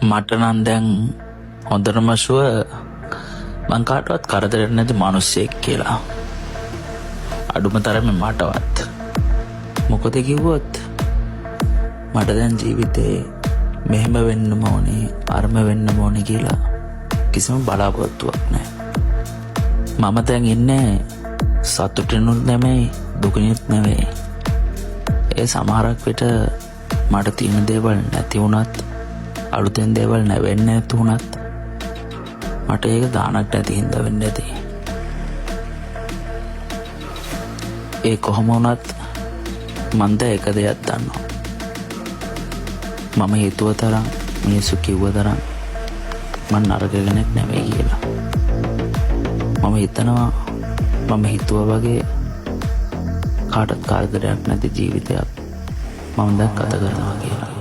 මට නම් දැන් හොඳටම ෂුවර් මං කාටවත් කරදරයක් නැති මිනිස්සෙක් කියලා. අඩුම තරමේ මටවත්. මොකද කිව්වොත් මට දැන් ජීවිතේ මෙහෙම වෙන්නම ඕනේ අරම වෙන්නම ඕනේ කියලා කිසිම බලාපොරොත්තුවක් නැහැ. මම දැන් ඉන්නේ සතුටිනුත් නෙමෙයි දුකිනුත් නෙමෙයි. ඒ සමහරක් විට මට තියෙන දේවල් නැති වුණත් අලුතෙන් දේවල් නැවෙන්නේ නැති වුණත් මට ඒක දානක් නැති හින්දා වෙන්නේ නැති. ඒ කොහොම වුණත් මන් දැන් එක දෙයක් දන්නවා. මම හිතුව තරම් මිනිස්සු කිව්ව තරම් මං නරක කෙනෙක් නෙවෙයි කියලා. මම හිතනවා මම හිතුවා වගේ කාටවත් කරදරයක් නැති ජීවිතයක් මම දැන් ගත කරනවා කියලා.